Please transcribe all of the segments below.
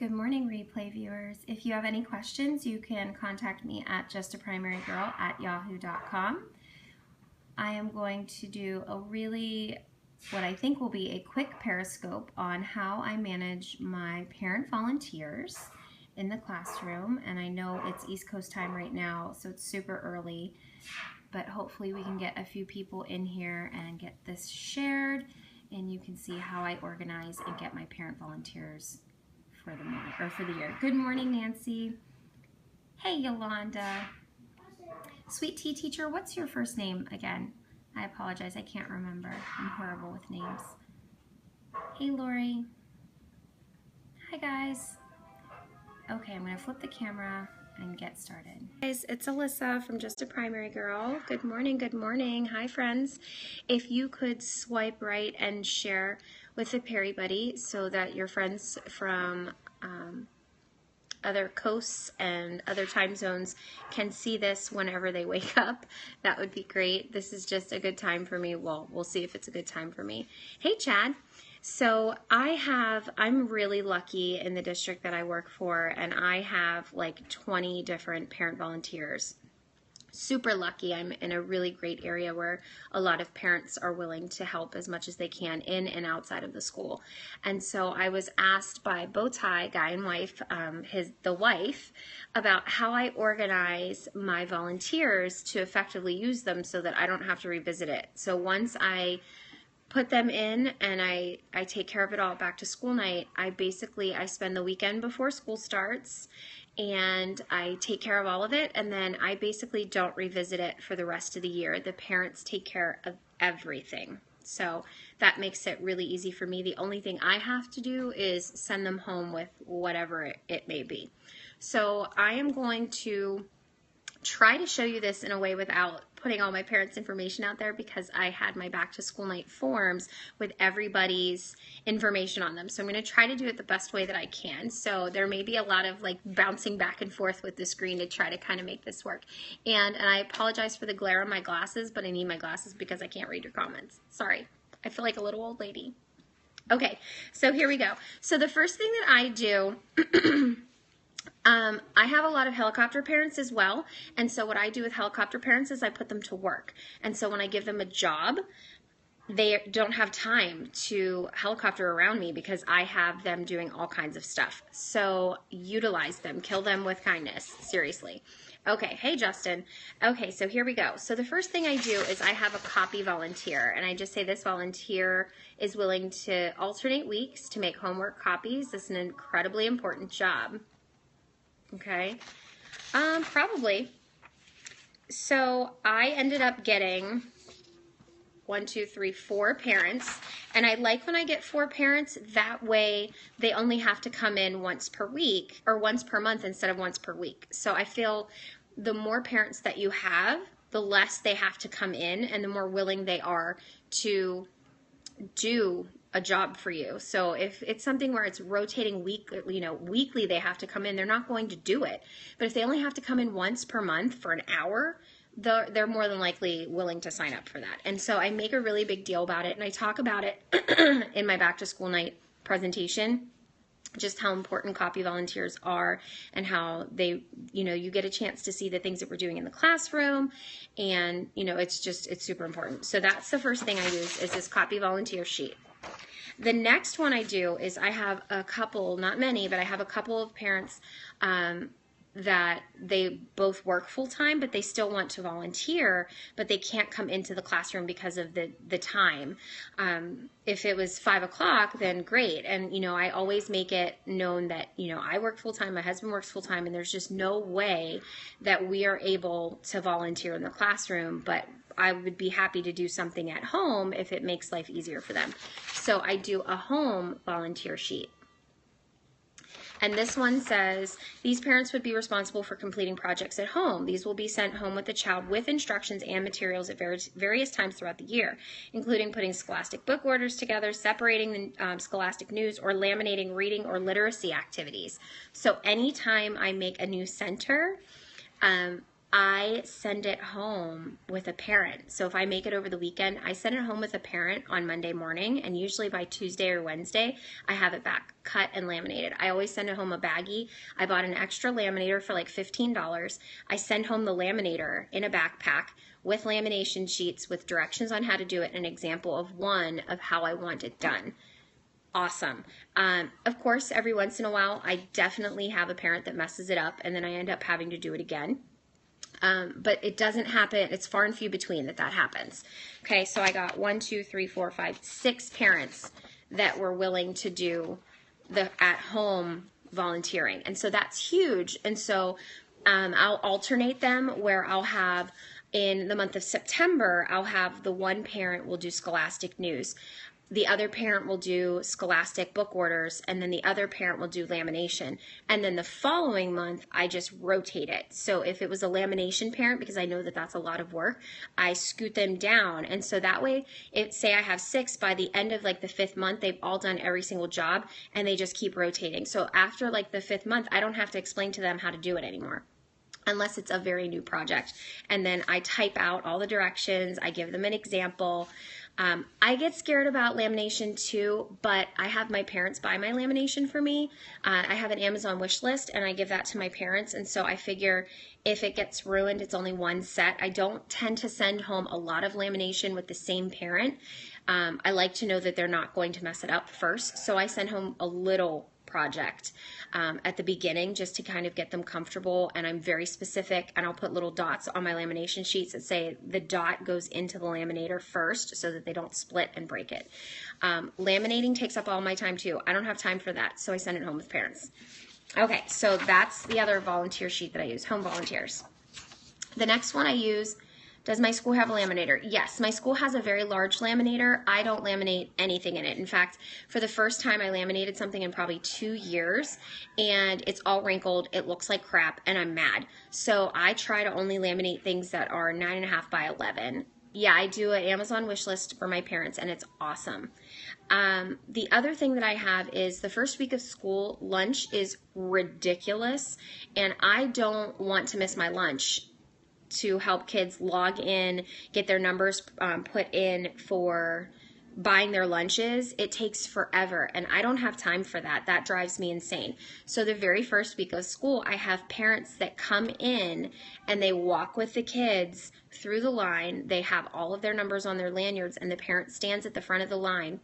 Good morning, replay viewers. If you have any questions, you can contact me at justaprimarygirl@yahoo.com. I am going to do what I think will be a quick Periscope on how I manage my parent volunteers in the classroom. And I know it's East Coast time right now, so it's super early, but hopefully we can get a few people in here and get this shared, and you can see how I organize and get my parent volunteers for the morning or for the year. Good morning, Nancy. Hey, Yolanda. Sweet tea teacher, what's your first name again? I apologize, I can't remember. I'm horrible with names. Hey, Lori. Hi, guys. Okay, I'm gonna flip the camera and get started. Guys, it's Alyssa from Just a Primary Girl. Good morning, good morning. Hi, friends. If you could swipe right and share with the Perry Buddy so that your friends from other coasts and other time zones can see this whenever they wake up, that would be great. This is just a good time for me. Well, we'll see if it's a good time for me. Hey, Chad. So I'm really lucky in the district that I work for, and I have like 20 different parent volunteers. Super lucky. I'm in a really great area where a lot of parents are willing to help as much as they can in and outside of the school. And so I was asked by Bowtie, guy and wife, the wife, about how I organize my volunteers to effectively use them so that I don't have to revisit it. So once I put them in and I take care of it all back to school night, I spend the weekend before school starts and I take care of all of it, and then I basically don't revisit it for the rest of the year. The parents take care of everything. So that makes it really easy for me. The only thing I have to do is send them home with whatever it may be. So I am going to try to show you this in a way without putting all my parents' information out there, because I had my back to school night forms with everybody's information on them. So I'm going to try to do it the best way that I can. So there may be a lot of like bouncing back and forth with the screen to try to kind of make this work. And I apologize for the glare on my glasses, but I need my glasses because I can't read your comments. Sorry. I feel like a little old lady. Okay, so here we go. So the first thing that I do I have a lot of helicopter parents as well, and so what I do with helicopter parents is I put them to work. And so when I give them a job, they don't have time to helicopter around me because I have them doing all kinds of stuff. So utilize them, kill them with kindness, seriously. Okay, hey Justin. Okay, so here we go. So the first thing I do is I have a copy volunteer, and I just say this volunteer is willing to alternate weeks to make homework copies. This is an incredibly important job. Okay, probably. So I ended up getting 4 parents, and I like when I get 4 parents, that way they only have to come in once per week or once per month instead of once per week. So I feel the more parents that you have, the less they have to come in and the more willing they are to do a job for you. So if it's something where it's rotating weekly they have to come in, they're not going to do it. But if they only have to come in once per month for an hour, they're more than likely willing to sign up for that. And so I make a really big deal about it, and I talk about it in my back to school night presentation, just how important copy volunteers are and how they, you get a chance to see the things that we're doing in the classroom, and it's super important. So that's the first thing I use is this copy volunteer sheet. The next one I do is I have a couple, not many, but I have a couple of parents that they both work full-time, but they still want to volunteer, but they can't come into the classroom because of the time. If it was 5 o'clock, then great. And, I always make it known that, I work full-time, my husband works full-time, and there's just no way that we are able to volunteer in the classroom, but I would be happy to do something at home if it makes life easier for them. So I do a home volunteer sheet. And this one says, these parents would be responsible for completing projects at home. These will be sent home with the child with instructions and materials at various times throughout the year, including putting scholastic book orders together, separating the scholastic news, or laminating reading or literacy activities. So anytime I make a new center, I send it home with a parent. So if I make it over the weekend, I send it home with a parent on Monday morning, and usually by Tuesday or Wednesday, I have it back cut and laminated. I always send it home a baggie. I bought an extra laminator for like $15. I send home the laminator in a backpack with lamination sheets with directions on how to do it, and an example of one of how I want it done. Awesome. Of course, every once in a while, I definitely have a parent that messes it up, and then I end up having to do it again. But it doesn't happen. It's far and few between that happens. Okay, so I got 1, 2, 3, 4, 5, 6 parents that were willing to do the at-home volunteering. And so that's huge. And so I'll alternate them where I'll have, in the month of September, I'll have the one parent will do Scholastic News. The other parent will do Scholastic book orders, and then the other parent will do lamination. And then the following month, I just rotate it. So if it was a lamination parent, because I know that that's a lot of work, I scoot them down. And so that way, say I have 6, by the end of like the 5th month, they've all done every single job, and they just keep rotating. So after like the 5th month, I don't have to explain to them how to do it anymore, unless it's a very new project. And then I type out all the directions, I give them an example. I get scared about lamination too, but I have my parents buy my lamination for me. I have an Amazon wish list, and I give that to my parents, and so I figure if it gets ruined, it's only one set. I don't tend to send home a lot of lamination with the same parent. I like to know that they're not going to mess it up first, so I send home a little project at the beginning just to kind of get them comfortable, and I'm very specific, and I'll put little dots on my lamination sheets that say the dot goes into the laminator first so that they don't split and break it. Laminating takes up all my time too. I don't have time for that, so I send it home with parents. Okay, so that's the other volunteer sheet that I use, home volunteers. The next one I use, does my school have a laminator? Yes, my school has a very large laminator. I don't laminate anything in it. In fact, for the first time, I laminated something in probably 2 years, and it's all wrinkled. It looks like crap, and I'm mad. So I try to only laminate things that are 9.5 by 11. Yeah, I do an Amazon wish list for my parents, and it's awesome. The other thing that I have is the first week of school, lunch is ridiculous, and I don't want to miss my lunch to help kids log in, get their numbers put in for buying their lunches. It takes forever, and I don't have time for that. That drives me insane. So the very first week of school, I have parents that come in and they walk with the kids through the line. They have all of their numbers on their lanyards, and the parent stands at the front of the line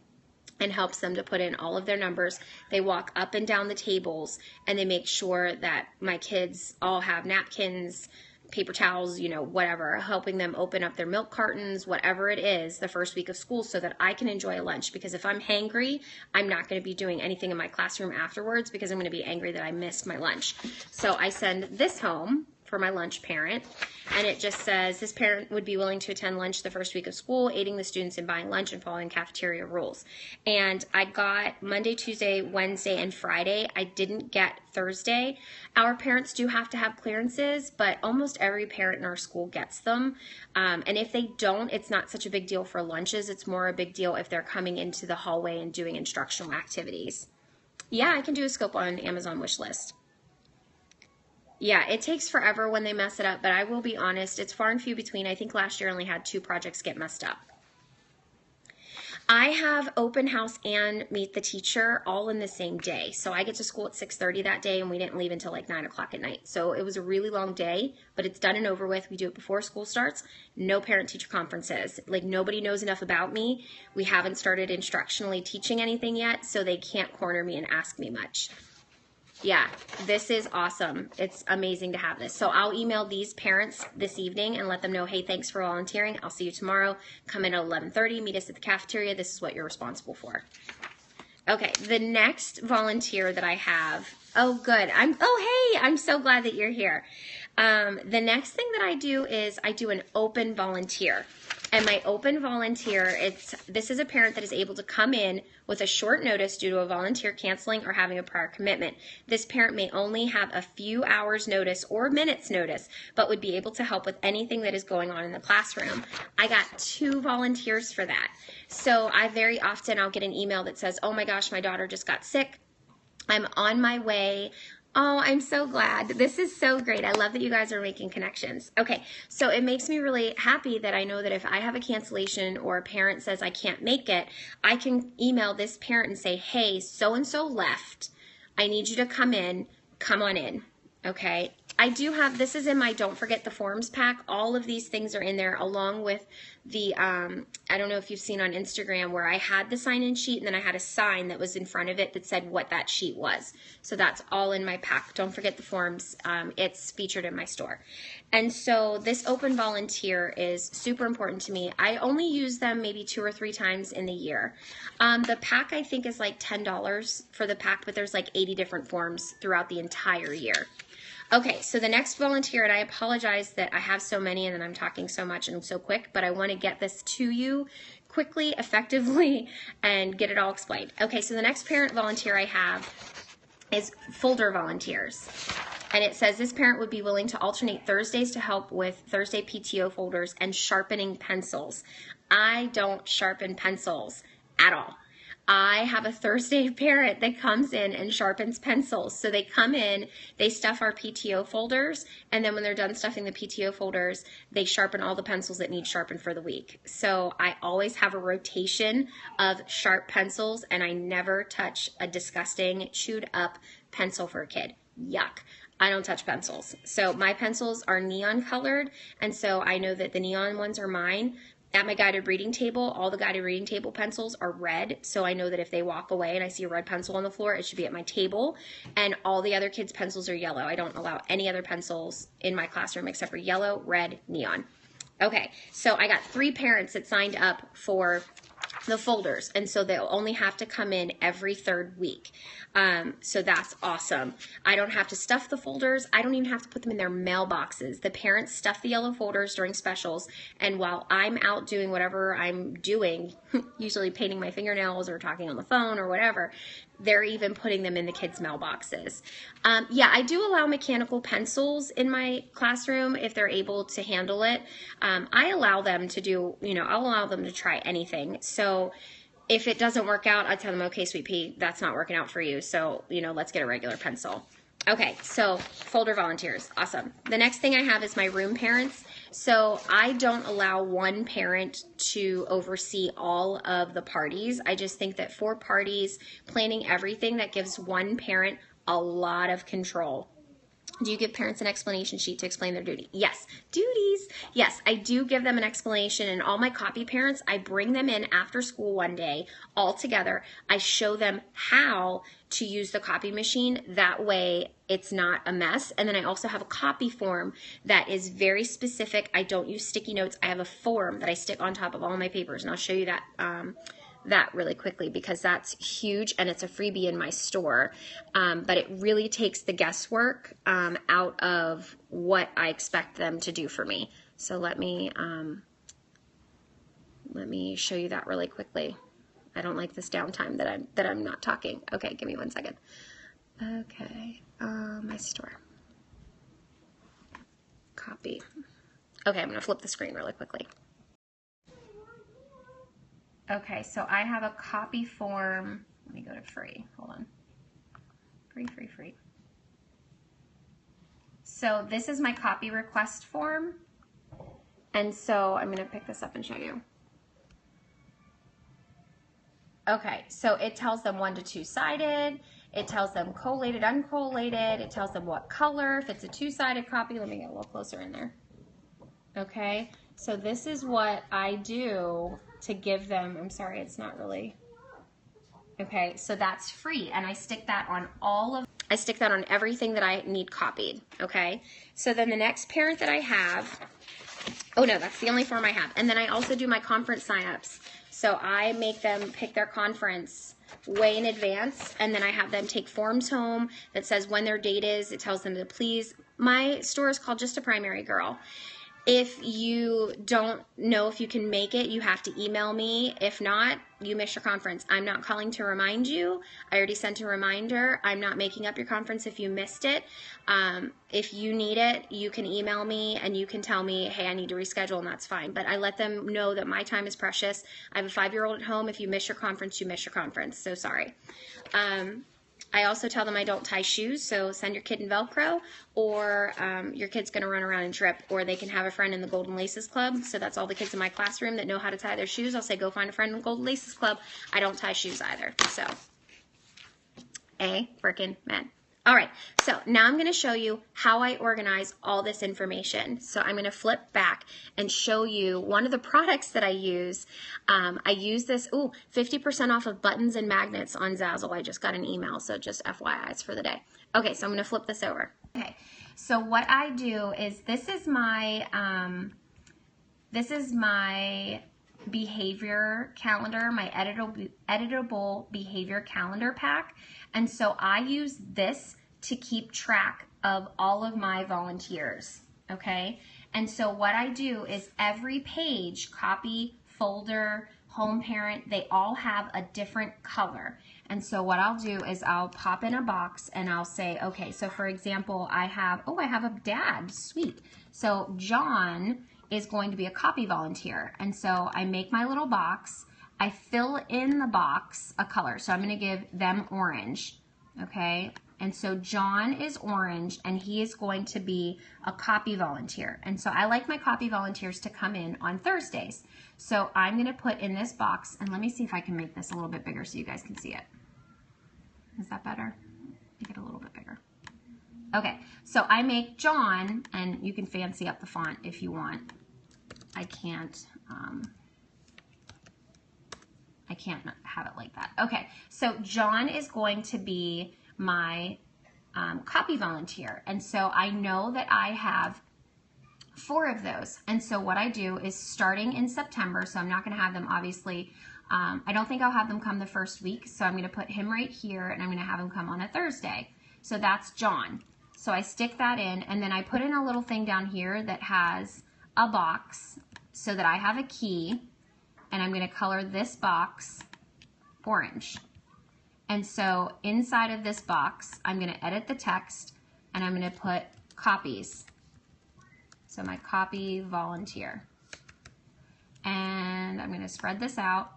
and helps them to put in all of their numbers. They walk up and down the tables, and they make sure that my kids all have napkins, paper towels, whatever, helping them open up their milk cartons, whatever it is, the first week of school, so that I can enjoy a lunch. Because if I'm hangry, I'm not going to be doing anything in my classroom afterwards, because I'm going to be angry that I missed my lunch. So I send this home for my lunch parent, and it just says this parent would be willing to attend lunch the first week of school, aiding the students in buying lunch and following cafeteria rules. And I got Monday, Tuesday, Wednesday, and Friday. I didn't get Thursday. Our parents do have to have clearances, but almost every parent in our school gets them. And if they don't, it's not such a big deal for lunches. It's more a big deal if they're coming into the hallway and doing instructional activities. Yeah, I can do a scope on Amazon wish list. Yeah, it takes forever when they mess it up, but I will be honest, it's far and few between. I think last year I only had 2 projects get messed up. I have open house and meet the teacher all in the same day. So I get to school at 6:30 that day, and we didn't leave until like 9 o'clock at night. So it was a really long day, but it's done and over with. We do it before school starts. No parent-teacher conferences. Like, nobody knows enough about me. We haven't started instructionally teaching anything yet, so they can't corner me and ask me much. Yeah, this is awesome. It's amazing to have this. So I'll email these parents this evening and let them know, hey, thanks for volunteering. I'll see you tomorrow. Come in at 11:30. Meet us at the cafeteria. This is what you're responsible for. Okay, the next volunteer that I have. Oh, good. Hey, I'm so glad that you're here. The next thing that I do is I do an open volunteer. And my open volunteer, this is a parent that is able to come in with a short notice due to a volunteer canceling or having a prior commitment. This parent may only have a few hours notice or minutes notice, but would be able to help with anything that is going on in the classroom. I got 2 volunteers for that. So very often I'll get an email that says, oh my gosh, my daughter just got sick. I'm on my way. Oh, I'm so glad. This is so great. I love that you guys are making connections. Okay, so it makes me really happy that I know that if I have a cancellation or a parent says I can't make it, I can email this parent and say, hey, so-and-so left. I need you to come in. Come on in. Okay. I do have, this is in my Don't Forget the Forms pack. All of these things are in there along with the, I don't know if you've seen on Instagram where I had the sign-in sheet and then I had a sign that was in front of it that said what that sheet was. So that's all in my pack. Don't Forget the Forms. It's featured in my store. And so this open volunteer is super important to me. I only use them maybe 2 or 3 times in the year. The pack I think is like $10 for the pack, but there's like 80 different forms throughout the entire year. Okay, so the next volunteer, and I apologize that I have so many and that I'm talking so much and so quick, but I want to get this to you quickly, effectively, and get it all explained. Okay, so the next parent volunteer I have is folder volunteers. And it says this parent would be willing to alternate Thursdays to help with Thursday PTO folders and sharpening pencils. I don't sharpen pencils at all. I have a Thursday parent that comes in and sharpens pencils. So they come in, they stuff our PTO folders, and then when they're done stuffing the PTO folders, they sharpen all the pencils that need sharpened for the week. So I always have a rotation of sharp pencils, and I never touch a disgusting chewed up pencil for a kid. Yuck. I don't touch pencils. So my pencils are neon colored, and so I know that the neon ones are mine. At my guided reading table, all the guided reading table pencils are red, so I know that if they walk away and I see a red pencil on the floor, it should be at my table, and all the other kids' pencils are yellow. I don't allow any other pencils in my classroom except for yellow, red, neon. Okay, so I got 3 parents that signed up for the folders, and so they'll only have to come in every 3rd week. So that's awesome. I don't have to stuff the folders. I don't even have to put them in their mailboxes. The parents stuff the yellow folders during specials, and while I'm out doing whatever I'm doing, usually painting my fingernails or talking on the phone or whatever, they're even putting them in the kids' mailboxes. Yeah, I do allow mechanical pencils in my classroom if they're able to handle it. I allow them to do, I'll allow them to try anything. So if it doesn't work out, I tell them, okay, sweet pea, that's not working out for you. So, let's get a regular pencil. Okay, so folder volunteers, awesome. The next thing I have is my room parents. So I don't allow one parent to oversee all of the parties. I just think that for parties, planning everything, that gives one parent a lot of control. Do you give parents an explanation sheet to explain their duty? Yes. Duties. Yes, I do give them an explanation, and all my copy parents, I bring them in after school one day all together. I show them how to use the copy machine. That way it's not a mess. And then I also have a copy form that is very specific. I don't use sticky notes. I have a form that I stick on top of all my papers, and I'll show you that really quickly because that's huge and it's a freebie in my store. But it really takes the guesswork out of what I expect them to do for me. So let me show you that really quickly. I don't like this downtime that I'm not talking. Okay, give me 1 second. Okay, my store. Copy. Okay, I'm gonna flip the screen really quickly. Okay, so I have a copy form. Let me go to free. Hold on. Free. So this is my copy request form. And so I'm going to pick this up and show you. Okay, so it tells them 1 to 2-sided. It tells them collated, uncollated. It tells them what color. If it's a 2-sided copy, let me get a little closer in there. Okay, so this is what I do to give them, I'm sorry, it's not really, okay, so that's free, and I stick that on everything that I need copied, okay? So then the next parent that I have, oh no, that's the only form I have, and then I also do my conference signups. So I make them pick their conference way in advance, and then I have them take forms home that says when their date is. It tells them to please, my store is called Just a Primary Girl. If you don't know if you can make it, you have to email me. If not, you miss your conference. I'm not calling to remind you. I already sent a reminder. I'm not making up your conference if you missed it. If you need it, you can email me and you can tell me, hey, I need to reschedule, and that's fine. But I let them know that my time is precious. I have a 5-year-old at home. If you miss your conference, you miss your conference. So sorry. I also tell them I don't tie shoes, so send your kid in Velcro, or your kid's going to run around and trip, or they can have a friend in the Golden Laces Club. So that's all the kids in my classroom that know how to tie their shoes. I'll say, go find a friend in the Golden Laces Club. I don't tie shoes either. So, frickin' men. All right, so now I'm going to show you how I organize all this information. So I'm going to flip back and show you one of the products that I use. I use this, 50% off of buttons and magnets on Zazzle. I just got an email, so just FYI, it's for the day. Okay, so I'm going to flip this over. Okay, so what I do is this is my behavior calendar, my editable behavior calendar pack. And so I use this to keep track of all of my volunteers, okay? And so what I do is every page, copy, folder, home parent, they all have a different color. And so what I'll do is I'll pop in a box and I'll say, okay, so for example, I have a dad, sweet. So John is going to be a copy volunteer. And so I make my little box, I fill in the box a color. So I'm gonna give them orange, okay? And so John is orange and he is going to be a copy volunteer. And so I like my copy volunteers to come in on Thursdays. So I'm gonna put in this box, and let me see if I can make this a little bit bigger so you guys can see it. Is that better? Make it a little bit bigger. Okay, so I make John, and you can fancy up the font if you want. I can't have it like that. Okay, so John is going to be my copy volunteer. And so I know that I have 4 of those. And so what I do is starting in September, so I'm not gonna have them obviously, I don't think I'll have them come the first week, so I'm gonna put him right here and I'm gonna have him come on a Thursday. So that's John. So I stick that in, and then I put in a little thing down here that has a box so that I have a key, and I'm gonna color this box orange. And so inside of this box, I'm gonna edit the text and I'm gonna put copies. So my copy volunteer. And I'm gonna spread this out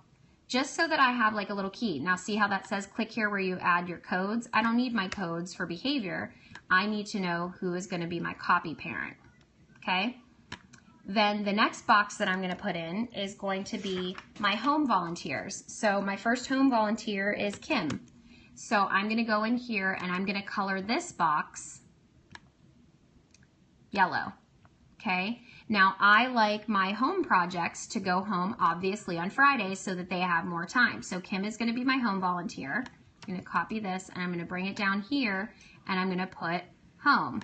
just so that I have like a little key. Now see how that says click here where you add your codes? I don't need my codes for behavior. I need to know who is gonna be my copy parent, okay? Then the next box that I'm going to put in is going to be my home volunteers. So my first home volunteer is Kim. So I'm going to go in here and I'm going to color this box yellow. Okay. Now I like my home projects to go home obviously on Fridays so that they have more time. So Kim is going to be my home volunteer. I'm going to copy this and I'm going to bring it down here and I'm going to put home.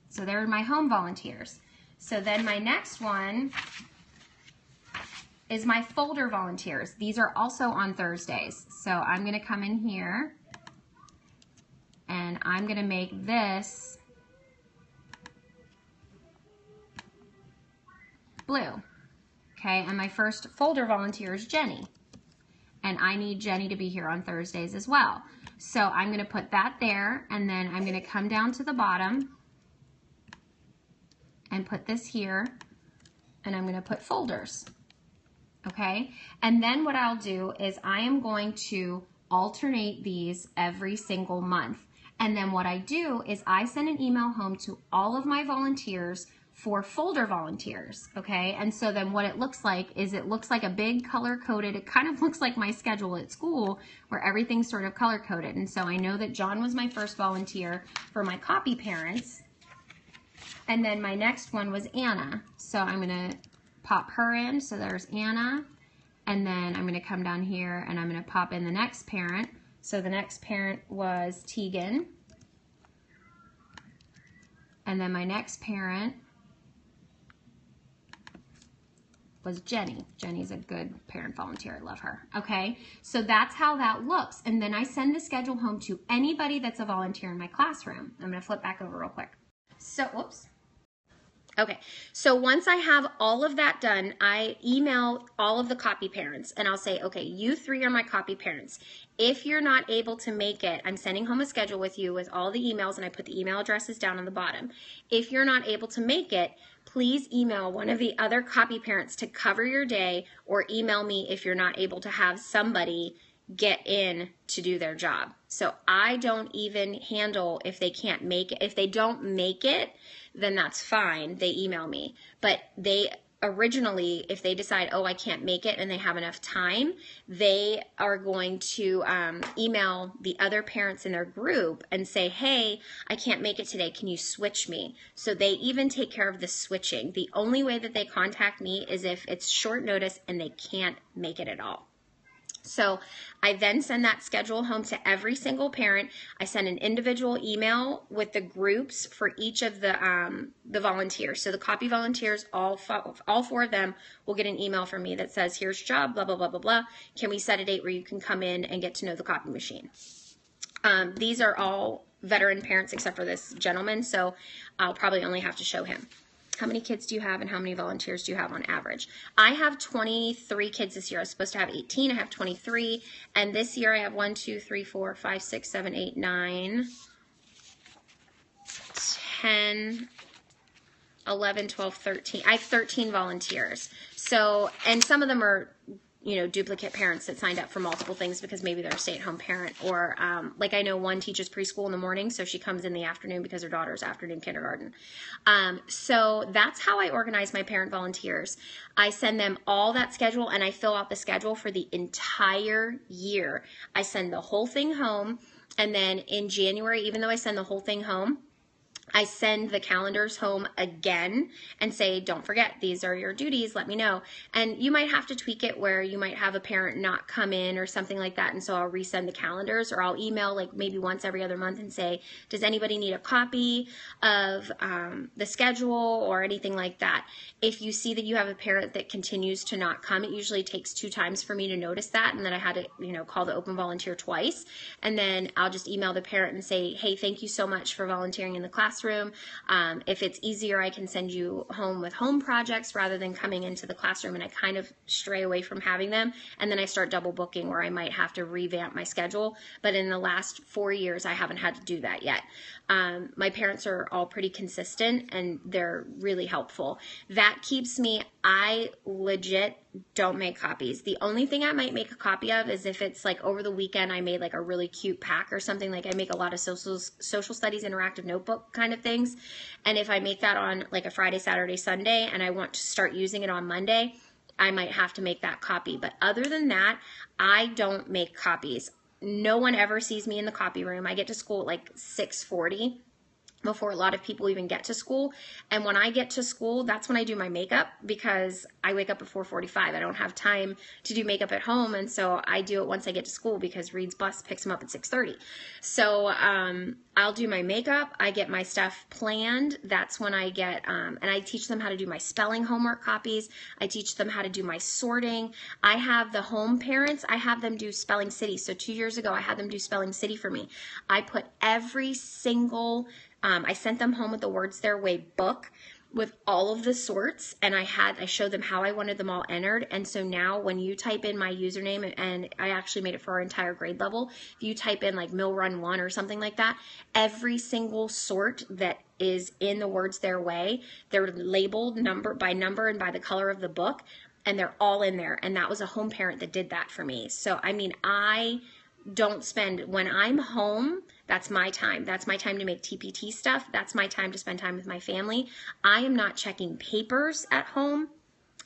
So they're my home volunteers. So then my next one is my folder volunteers. These are also on Thursdays. So I'm gonna come in here and I'm gonna make this blue. Okay, and my first folder volunteer is Jenny. And I need Jenny to be here on Thursdays as well. So I'm gonna put that there, and then I'm gonna come down to the bottom and put this here, and I'm gonna put folders, okay? And then what I'll do is I am going to alternate these every single month. And then what I do is I send an email home to all of my volunteers for folder volunteers, okay? And so then what it looks like is it looks like a big color-coded, it kind of looks like my schedule at school where everything's sort of color-coded. And so I know that John was my first volunteer for my copy parents. And then my next one was Anna. So I'm gonna pop her in. So there's Anna. And then I'm gonna come down here and I'm gonna pop in the next parent. So the next parent was Tegan. And then my next parent was Jenny. Jenny's a good parent volunteer, I love her. Okay, so that's how that looks. And then I send the schedule home to anybody that's a volunteer in my classroom. I'm gonna flip back over real quick. So, whoops. Okay, so once I have all of that done, I email all of the copy parents and I'll say, okay, you 3 are my copy parents. If you're not able to make it, I'm sending home a schedule with you with all the emails, and I put the email addresses down on the bottom. If you're not able to make it, please email one of the other copy parents to cover your day, or email me if you're not able to have somebody get in to do their job. So I don't even handle if they can't make it. If they don't make it, then that's fine. They email me. But they originally, if they decide, oh, I can't make it and they have enough time, they are going to email the other parents in their group and say, hey, I can't make it today. Can you switch me? So they even take care of the switching. The only way that they contact me is if it's short notice and they can't make it at all. So I then send that schedule home to every single parent. I send an individual email with the groups for each of the volunteers. So the copy volunteers, all 4 of them will get an email from me that says, here's your job, blah, blah, blah, blah, blah. Can we set a date where you can come in and get to know the copy machine? These are all veteran parents except for this gentleman, so I'll probably only have to show him. How many kids do you have and how many volunteers do you have on average? I have 23 kids this year. I was supposed to have 18. I have 23. And this year I have 1, 2, 3, 4, 5, 6, 7, 8, 9, 10, 11, 12, 13. I have 13 volunteers. So, and some of them are, you know, duplicate parents that signed up for multiple things because maybe they're a stay-at-home parent, or like I know one teaches preschool in the morning, so she comes in the afternoon because her daughter's afternoon kindergarten. So that's how I organize my parent volunteers. I send them all that schedule and I fill out the schedule for the entire year. I send the whole thing home, and then in January, even though I send the whole thing home, I send the calendars home again and say, don't forget, these are your duties, let me know. And you might have to tweak it where you might have a parent not come in or something like that, and so I'll resend the calendars, or I'll email like maybe once every other month and say, does anybody need a copy of the schedule or anything like that? If you see that you have a parent that continues to not come, it usually takes 2 times for me to notice that, and then I had to, you know, call the open volunteer twice, and then I'll just email the parent and say, hey, thank you so much for volunteering in the classroom. If it's easier, I can send you home with home projects rather than coming into the classroom, and I kind of stray away from having them, and then I start double booking where I might have to revamp my schedule. But in the last 4 years, I haven't had to do that yet. My parents are all pretty consistent and they're really helpful. That keeps me, I legit don't make copies. The only thing I might make a copy of is if it's like over the weekend I made like a really cute pack or something. Like I make a lot of social studies interactive notebook kind of things, and if I make that on like a Friday, Saturday, Sunday and I want to start using it on Monday, I might have to make that copy. But other than that, I don't make copies. No one ever sees me in the copy room. I get to school at like 6:40. Before a lot of people even get to school. And when I get to school, that's when I do my makeup, because I wake up at 4:45. I don't have time to do makeup at home, and so I do it once I get to school because Reed's bus picks him up at 6:30. So I'll do my makeup. I get my stuff planned. That's when I get, and I teach them how to do my spelling homework copies. I teach them how to do my sorting. I have the home parents, I have them do Spelling City. So 2 years ago, I had them do Spelling City for me. I put every single I sent them home with the Words Their Way book with all of the sorts, and I showed them how I wanted them all entered. And so now when you type in my username, and I actually made it for our entire grade level, if you type in like Mill Run 1 or something like that, every single sort that is in the Words Their Way, they're labeled number by number and by the color of the book, and they're all in there. And that was a home parent that did that for me. So I mean, I don't spend, when I'm home, that's my time. That's my time to make TPT stuff. That's my time to spend time with my family. I am not checking papers at home.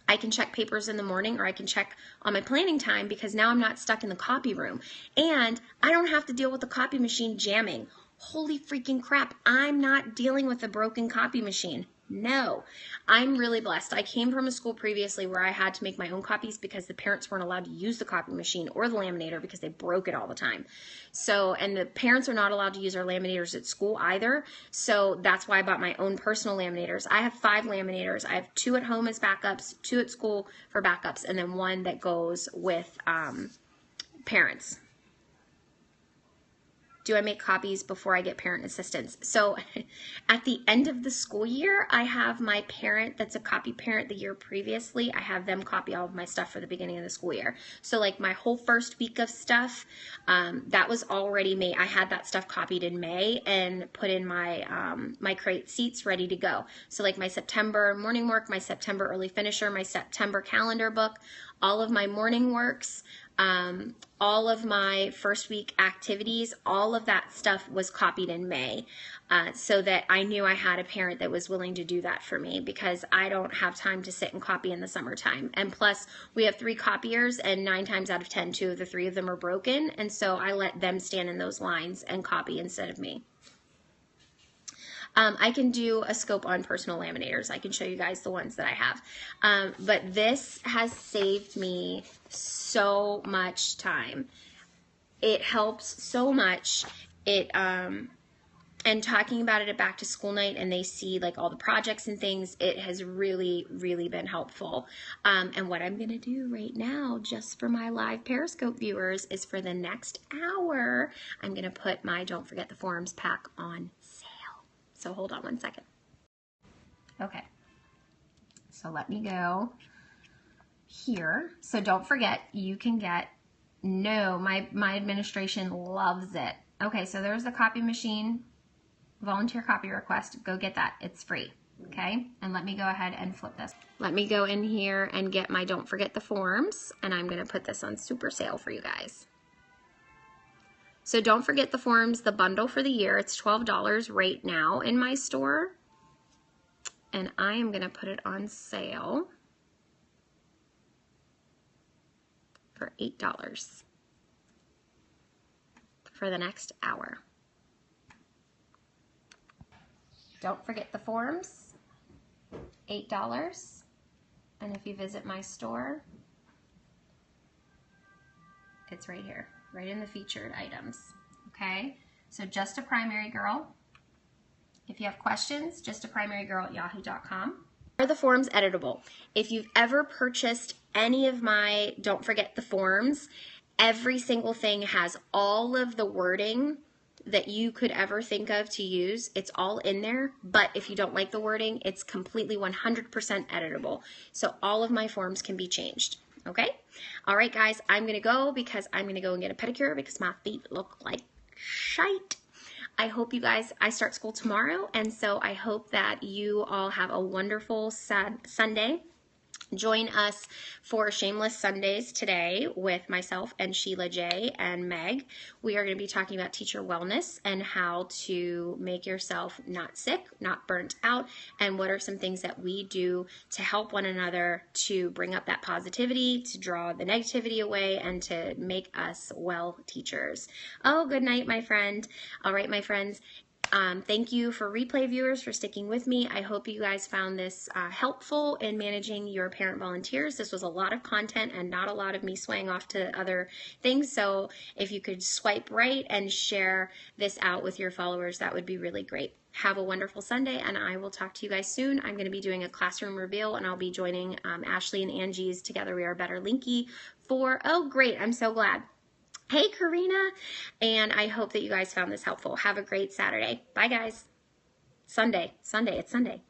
I can check papers in the morning, or I can check on my planning time, because now I'm not stuck in the copy room. And I don't have to deal with the copy machine jamming. Holy freaking crap, I'm not dealing with a broken copy machine. No, I'm really blessed. I came from a school previously where I had to make my own copies because the parents weren't allowed to use the copy machine or the laminator because they broke it all the time. So, and the parents are not allowed to use our laminators at school either. So that's why I bought my own personal laminators. I have 5 laminators. I have 2 at home as backups, 2 at school for backups, and then 1 that goes with parents. do I make copies before I get parent assistance? So at the end of the school year, I have my parent that's a copy parent the year previously. I have them copy all of my stuff for the beginning of the school year. So like my whole first week of stuff, that was already made. I had that stuff copied in May and put in my my crate seats ready to go. So like my September morning work, my September early finisher, my September calendar book, all of my morning works, all of my first week activities, all of that stuff was copied in May, so that I knew I had a parent that was willing to do that for me, because I don't have time to sit and copy in the summertime. And plus we have 3 copiers, and 9 times out of 10, 2 of the 3 of them are broken. And so I let them stand in those lines and copy instead of me. I can do a scope on personal laminators. I can show you guys the ones that I have. But this has saved me so much time. It helps so much. And talking about it at back to school night, and they see like all the projects and things, it has really, really been helpful. And what I'm gonna do right now, just for my live Periscope viewers, is for the next hour, I'm gonna put my Don't Forget the Forms pack on sale. So hold on one second. Okay, so let me go here. So don't forget, you can get, no, my administration loves it. Okay, so there's the copy machine, volunteer copy request. Go get that, it's free. Okay, and let me go ahead and flip this. Let me go in here and get my Don't Forget the Forms, and I'm gonna put this on super sale for you guys. So Don't Forget the Forms, the bundle for the year, it's $12 right now in my store. And I am gonna put it on sale for $8 for the next hour. Don't Forget the Forms, $8. And if you visit my store, it's right here, right in the featured items. Okay, so Just a Primary Girl. If you have questions, justaprimarygirl@yahoo.com. Are the forms editable? If you've ever purchased any of my Don't Forget the Forms, every single thing has all of the wording that you could ever think of to use. It's all in there, but if you don't like the wording, it's completely 100% editable. So all of my forms can be changed. Okay? All right, guys, I'm going to go because I'm going to go and get a pedicure because my feet look like shite. I hope you guys, I start school tomorrow, and so I hope that you all have a wonderful Sunday. Join us for Shameless Sundays today with myself and Sheila J. and Meg. We are going to be talking about teacher wellness and how to make yourself not sick, not burnt out, and what are some things that we do to help one another to bring up that positivity, to draw the negativity away, and to make us well teachers. Oh, good night, my friend. All right, my friends. Thank you for replay viewers for sticking with me. I hope you guys found this helpful in managing your parent volunteers. This was a lot of content and not a lot of me swaying off to other things. So if you could swipe right and share this out with your followers, that would be really great. Have a wonderful Sunday, and I will talk to you guys soon. I'm going to be doing a classroom reveal, and I'll be joining Ashley and Angie's Together We Are Better Linky for, oh great, I'm so glad. Hey, Karina, and I hope that you guys found this helpful. Have a great Saturday. Bye, guys. Sunday, it's Sunday.